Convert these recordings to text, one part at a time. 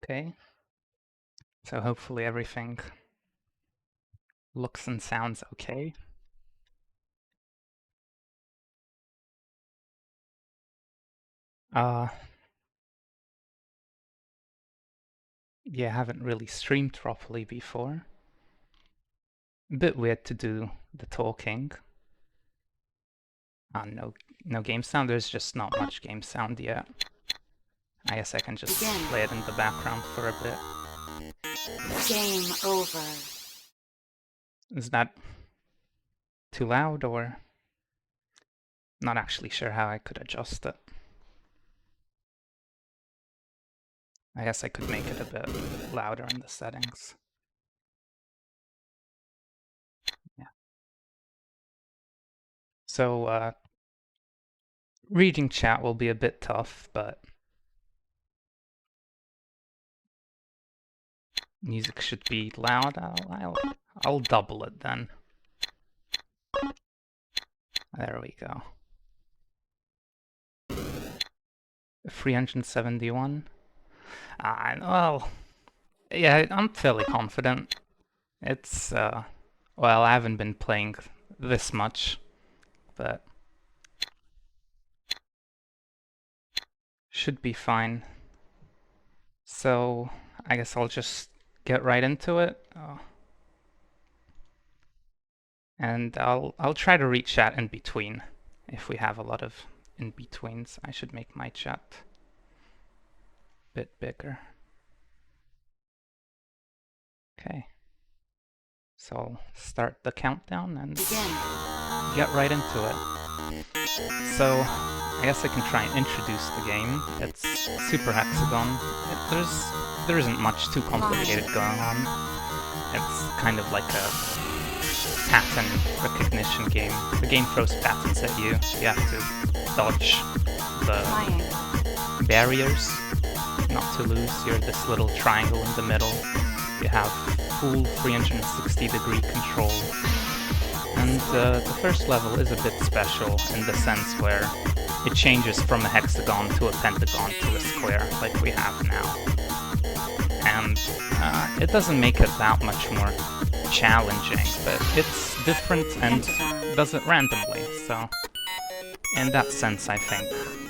Okay, so hopefully everything looks and sounds okay. Yeah, I haven't really streamed properly before. A bit weird to do the talking. No game sound, there's just not much game sound yet. I guess I can just play it in the background for a bit. Game over. Is that too loud, or not actually sure how I could adjust it? I guess I could make it a bit louder in the settings. Yeah. So, reading chat will be a bit tough, but music should be loud. I'll double it then. There we go. 371. Well, yeah, I'm fairly confident. It's, well, I haven't been playing this much, but should be fine. So, I guess I'll just get right into it. And I'll try to read chat in between. If we have a lot of in-betweens, I should make my chat a bit bigger. Okay. So I'll start the countdown and get right into it. So I guess I can try and introduce the game. It's Super Hexagon. There isn't much too complicated going on. It's kind of like a pattern recognition game. The game throws patterns at you. You have to dodge the barriers not to lose. You're this little triangle in the middle. You have full 360-degree control. And the first level is a bit special in the sense where it changes from a hexagon to a pentagon to a square, like we have now. And it doesn't make it that much more challenging, but it's different and does it randomly, so in that sense I think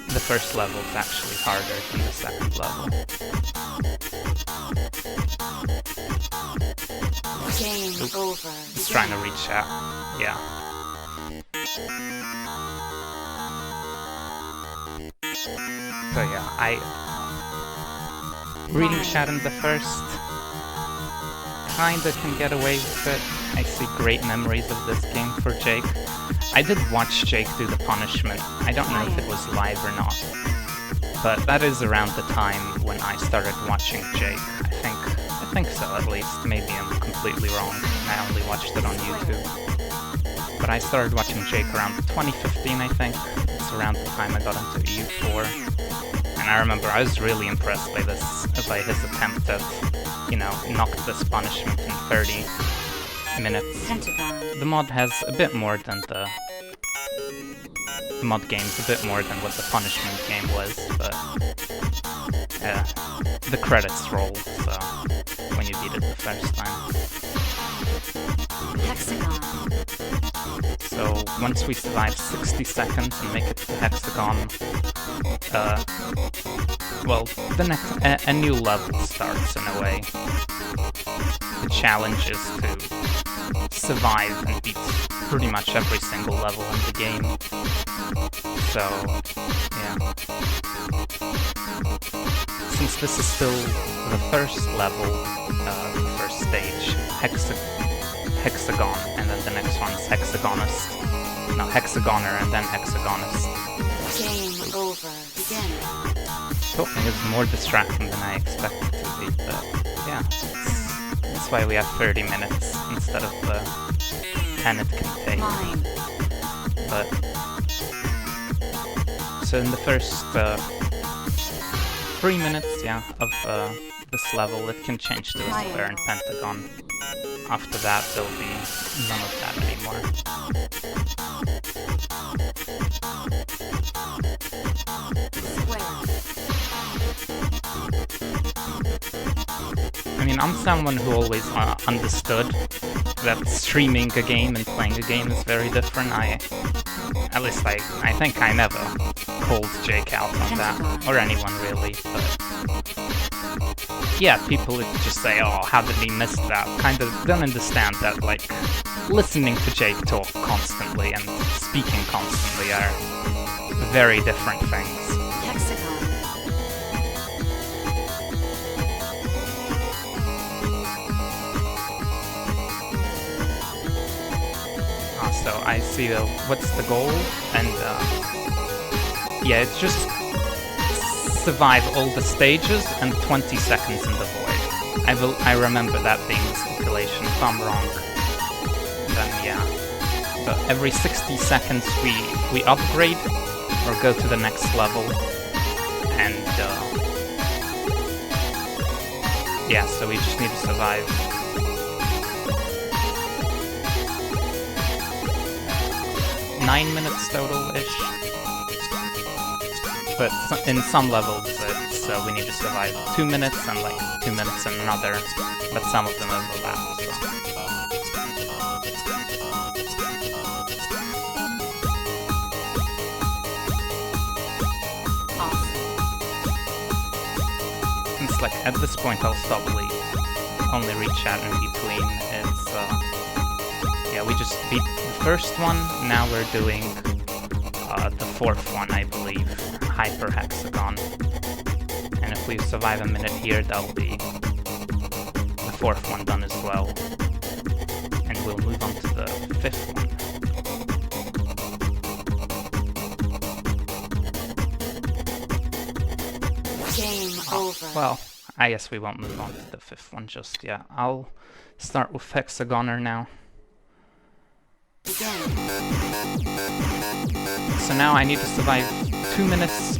the first level is actually harder than the second level. Game over. He's trying to reach out. Yeah. So yeah, reading chat in the first kinda can get away with it. I see great memories of this game for Jake. I did watch Jake do the punishment. I don't know if it was live or not, but that is around the time when I started watching Jake. I think so at least. Maybe I'm completely wrong. I only watched it on YouTube. But I started watching Jake around 2015, I think. It's around the time I got into EU4. And I remember I was really impressed by his attempt at, knock this punishment in 30 minutes. The mod has a bit more than the mod game's a bit more than what the punishment game was, but the credits roll, so when you beat it the first time. Hexagon. So once we survive 60 seconds and make it to the hexagon, well, a new level starts in a way. The challenge is to survive and beat pretty much every single level in the game. So, yeah. Since this is still the first level, the first stage, Hexagon, and then the next one's Hexagonist. No, Hexagoner and then Hexagonist. Game over. Begin. Talking is more distracting than I expected to be, but yeah, that's why we have 30 minutes instead of the 10 it can take. But so in the first 3 minutes, of this level, it can change to a square and pentagon. After that, there'll be none of that anymore. I mean, I'm someone who always understood that streaming a game and playing a game is very different. At least I think I never called Jake out on that, or anyone really, but yeah, people would just say, oh, how did he miss that? Kind of don't understand that, like, listening to Jake talk constantly and speaking constantly are very different things. Hexagon. So I see what's the goal, and yeah, it's just survive all the stages and 20 seconds in the void. I remember that being the stipulation. If I'm wrong, then yeah. But every 60 seconds we upgrade or go to the next level, and yeah, so we just need to survive. Nine minutes total-ish, but in some levels we need to survive 2 minutes and like 2 minutes in another, but some of them overlap. So. It's like at this point I'll probably only reach out in between. It's yeah, we just beat the first one, now we're doing the fourth one, I believe, Hyper Hexagon. And if we survive a minute here, that'll be the fourth one done as well. And we'll move on to the fifth one. Game over. Well, I guess we won't move on to the fifth one just yet. I'll start with Hexagoner now. Begin. So now I need to survive 2 minutes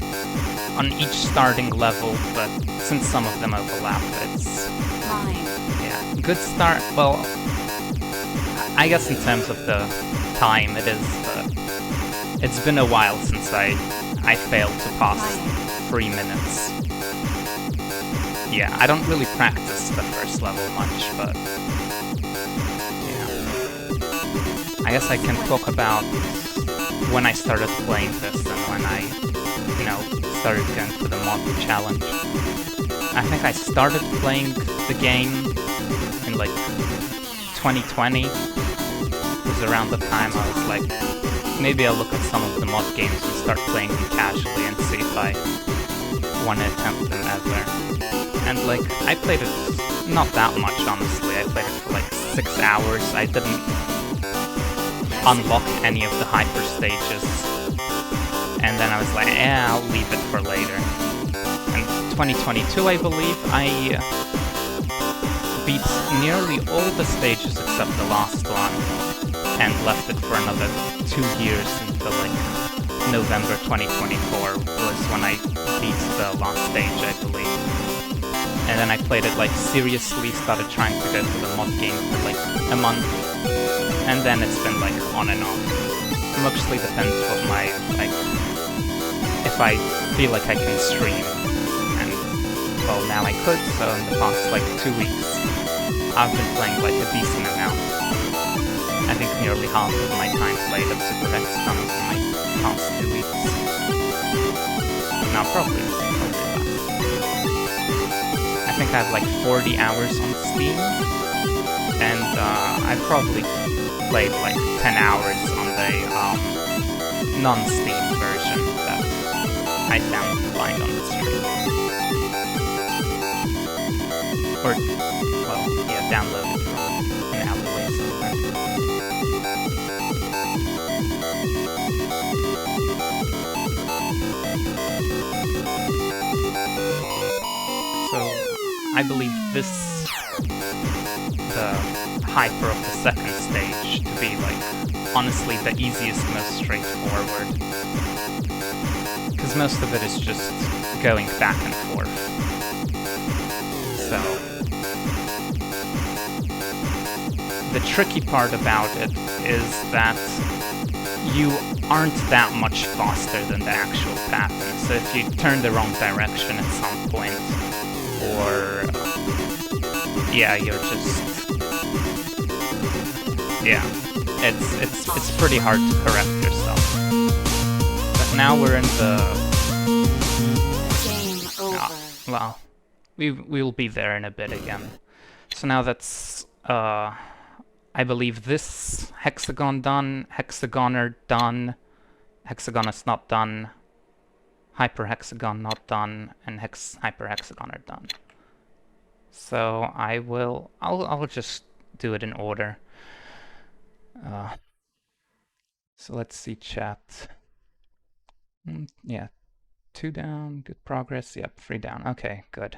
on each starting level, but since some of them overlap, it's... 9. Yeah, good start. Well, I guess in terms of the time it is, but it's been a while since I failed to pass 3 minutes. Yeah, I don't really practice the first level much, but... I guess I can talk about when I started playing this and when I, you know, started going for the mod challenge. I think I started playing the game in like 2020. It was around the time I was like, maybe I'll look at some of the mod games and start playing them casually and see if I want to attempt them ever. And like, I played it not that much, honestly. I played it for like 6 hours. I didn't unlock any of the hyper stages, and then I was like, I'll leave it for later. And 2022, I believe, I beat nearly all the stages except the last one, and left it for another 2 years until like November 2024 was when I beat the last stage, I believe. And then I played it like seriously, started trying to go to the mod game for like a month. And then it's been like on and off. It mostly depends what my, like, if I feel like I can stream. And, well, now I could, so in the past like 2 weeks, I've been playing like a decent amount. I think nearly half of my time played of Super Hexagon in my past 2 weeks. No, probably less. I think I have like 40 hours on Steam, and I probably played like 10 hours on the non-Steam version that I found lying on the stream. Or, well, yeah, downloaded from an alleyway somewhere. So, I believe this, the hyper of the second stage, to be like honestly the easiest, most straightforward, because most of it is just going back and forth. So the tricky part about it is that you aren't that much faster than the actual pattern, so if you turn the wrong direction at some point, yeah, you're just... Yeah, it's pretty hard to correct yourself. But now we're in the... Game over. Oh, well, we'll be there in a bit again. So now that's, I believe this hexagon done, hexagoner done, hexagonus not done, hyperhexagon not done, and hyperhexagoner done. So I'll just do it in order. So let's see chat. Yeah, 2 down, good progress. Yep, 3 down. Okay, good.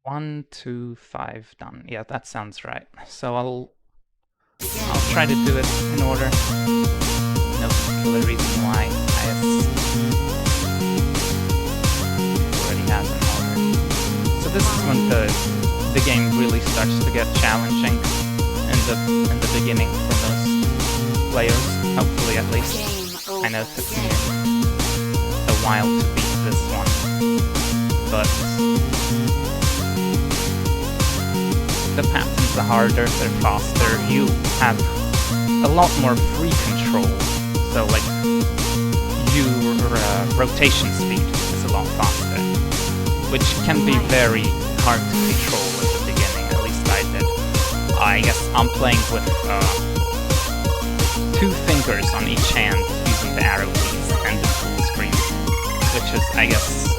1, 2, 5 done. Yeah, that sounds right. So I'll try to do it in order. No particular reason why I already have an order. So this is when the game really starts to get challenging in the beginning for most players, hopefully at least. Game over. I know it took me a while to beat this one, but the patterns are harder, they're faster, you have a lot more free control, so like your rotation speed is a lot faster, which can be very hard to control at the beginning, at least I did. I guess I'm playing with 2 fingers on each hand using the arrow keys and the full screen, which is, I guess,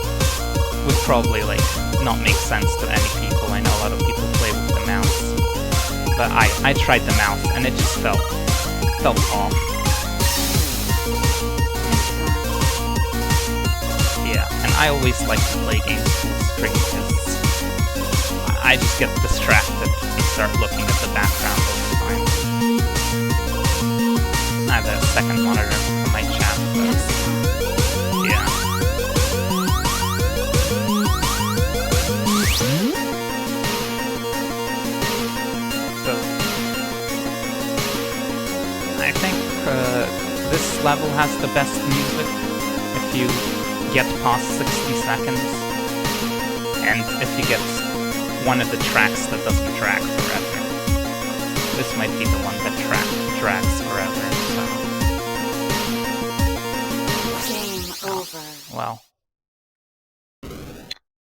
would probably like not make sense to any people. I know a lot of people play with the mouse, but I tried the mouse and it just felt off. Yeah, and I always like to play games full screen because I just get distracted and start looking at the background all the time. I have a second monitor for my chat, but yeah. So I think this level has the best music if you get past 60 seconds, and if you get one of the tracks that doesn't drag forever. This might be the one that drags forever, so... Game over. Well...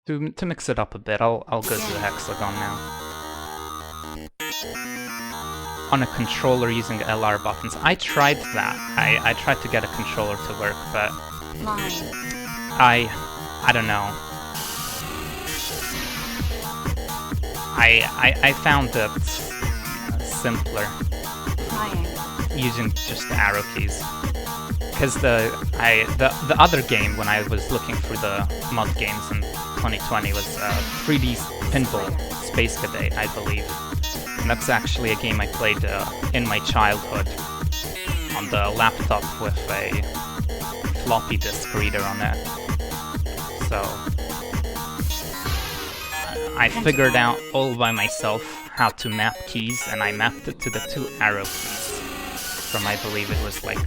To mix it up a bit, I'll go to the hexagon now. On a controller using LR buttons. I tried that. I tried to get a controller to work, but... Line. I don't know. I found it simpler using just the arrow keys. Because the other game, when I was looking through the mod games in 2020, was 3D Pinball Space Cadet, I believe. And that's actually a game I played in my childhood on the laptop with a floppy disk reader on it. So I figured out all by myself how to map keys, and I mapped it to the 2 arrow keys from, I believe it was like,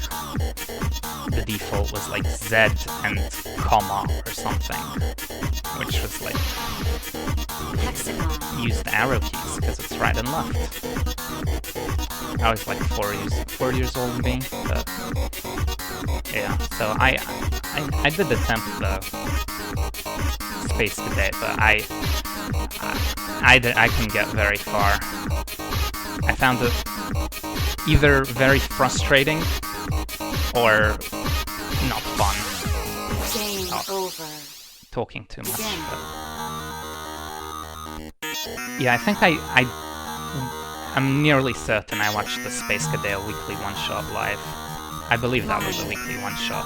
the default was like Z and comma or something, which was like, Hexagon. use the arrow keys because it's right and left. I was like 4 years old me, but yeah, so I did attempt the Space Cadet, but I couldn't get very far. I found it either very frustrating or not fun. Game over. Talking too much. Again. But... yeah, I think I'm nearly certain I watched the Space Cadet weekly one-shot live. I believe that was a weekly one-shot.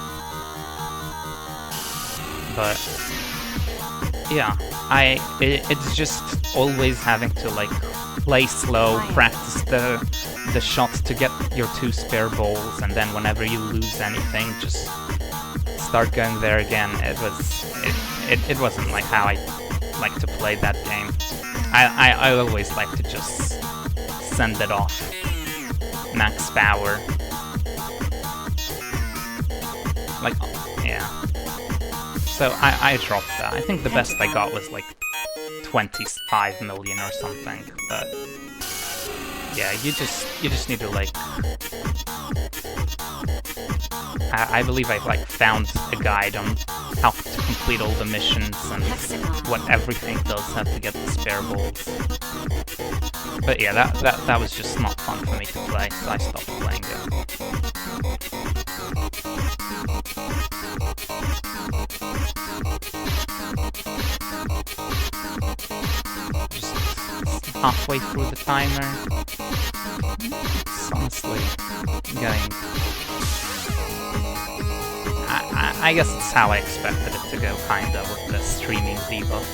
But yeah, it's just always having to like play slow, practice the shot to get your 2 spare balls, and then whenever you lose anything, just start going there again. It wasn't like how I like to play that game. I always like to just send it off, max power. Like, yeah. So I dropped that. I think the best I got was like 25 million or something, but yeah, you just need to like I believe I like found a guide on how to complete all the missions and what everything does have to get the spare balls. But yeah, that was just not fun for me to play, so I stopped playing it. Just halfway through the timer. It's honestly getting... I guess it's how I expected it to go, kinda, with the streaming debuff.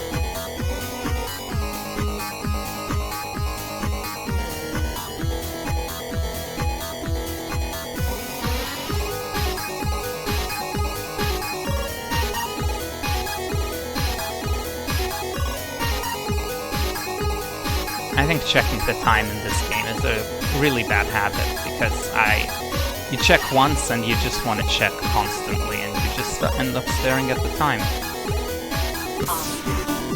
I think checking the time in this game is a really bad habit, because you check once and you just want to check constantly, and you just end up staring at the time.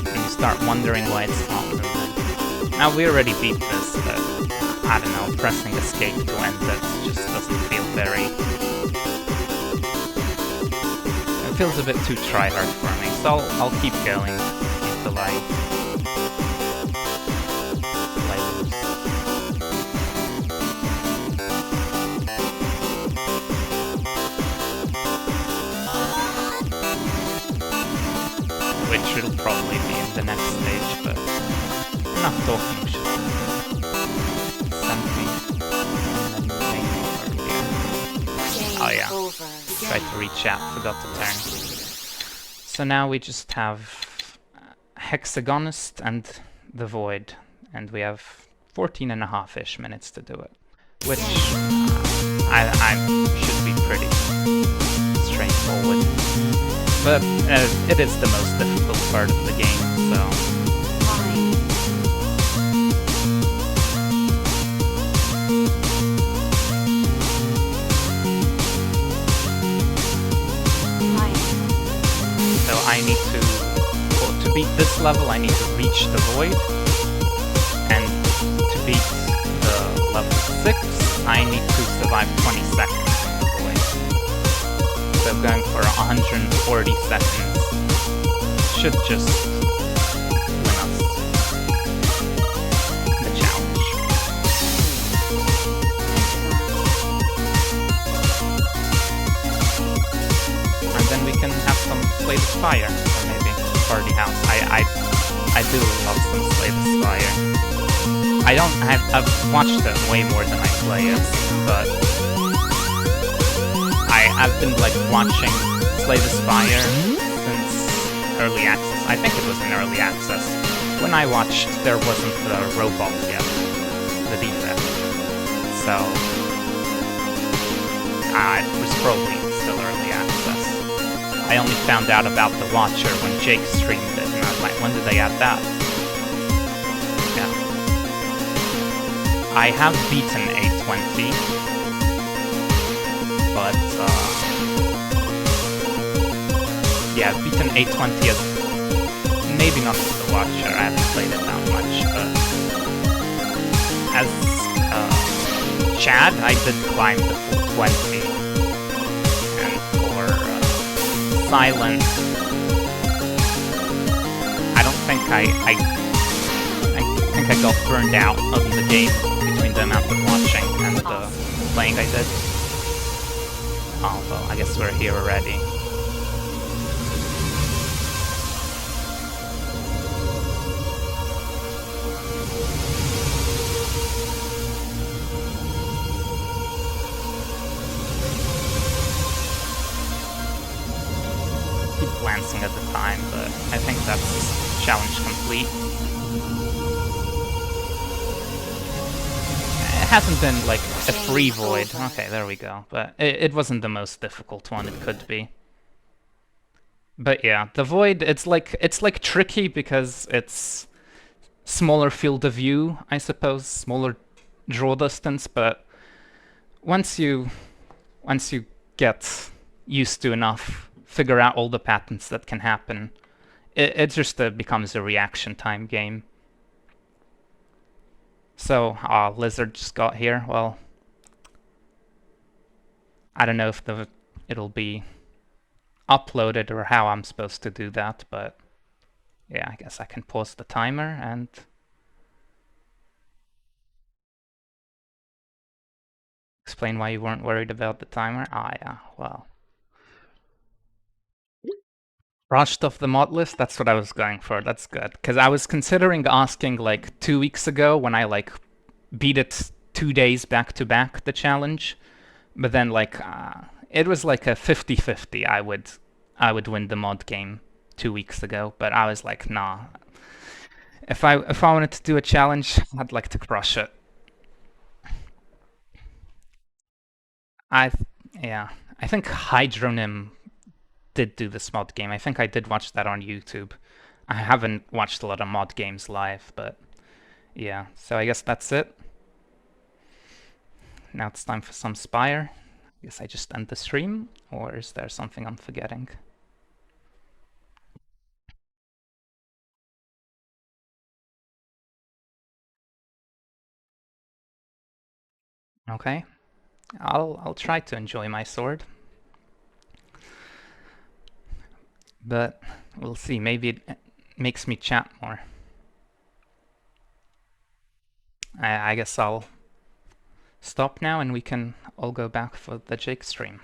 And you start wondering why it's not moving. Now, we already beat this, but I don't know, pressing escape to end it just doesn't feel very... It feels a bit too tryhard for me, so I'll keep going until I lose. Which will probably be in the next stage, but enough talking shit. Oh yeah, tried to reach out, forgot to turn. So now we just have Hexagonist and the Void, and we have 14.5-ish minutes to do it, which I should be pretty straightforward. But it is the most difficult part of the game, so... So I need to beat this level, I need to reach the Void, and to beat the level 6, I need to survive 20 seconds in the Void. So going for 140 seconds should just win us the challenge. And then we can have some Slay the Spire, or maybe Party House. I do love some Slay the Spire. I've watched it way more than I play it, but I've been like watching Slay the Spire since early access. I think it was in early access. When I watched, there wasn't the robot yet, the defect. So it was probably still early access. I only found out about the Watcher when Jake streamed it, and I was like, when did they add that? Yeah. I have beaten A20. But, yeah, I've beaten A20 as, maybe not as the Watcher, I haven't played it that much, but as Chad, I did climb the full 20, and for Silent, I don't think I think I got burned out of the game between the amount of watching and the playing I did. Oh, well, I guess we're here already. Keep glancing at the time, but I think that's challenge complete. It hasn't been like a free Void. Okay, there we go. But it wasn't the most difficult one it could be. But yeah, the Void, it's like tricky because it's smaller field of view, I suppose, smaller draw distance, but once you get used to enough figure out all the patterns that can happen. It just becomes a reaction time game. So, Lizard just got here. Well, I don't know if it'll be uploaded or how I'm supposed to do that, but yeah, I guess I can pause the timer and explain why you weren't worried about the timer. Ah, yeah, well. Rushed off the mod list? That's what I was going for. That's good. Because I was considering asking like 2 weeks ago when I like beat it 2 days back to back, the challenge. But then like it was like a 50-50. I would win the mod game 2 weeks ago, but I was like, nah. If I wanted to do a challenge, I'd like to crush it. I yeah, I think Hydronym did do this mod game. I think I did watch that on YouTube. I haven't watched a lot of mod games live, but yeah. So I guess that's it. Now it's time for some Spire. I guess I just end the stream, or is there something I'm forgetting? Okay, I'll try to enjoy my sword, but we'll see. Maybe it makes me chat more. I guess I'll stop now, and we can all go back for the Jake stream.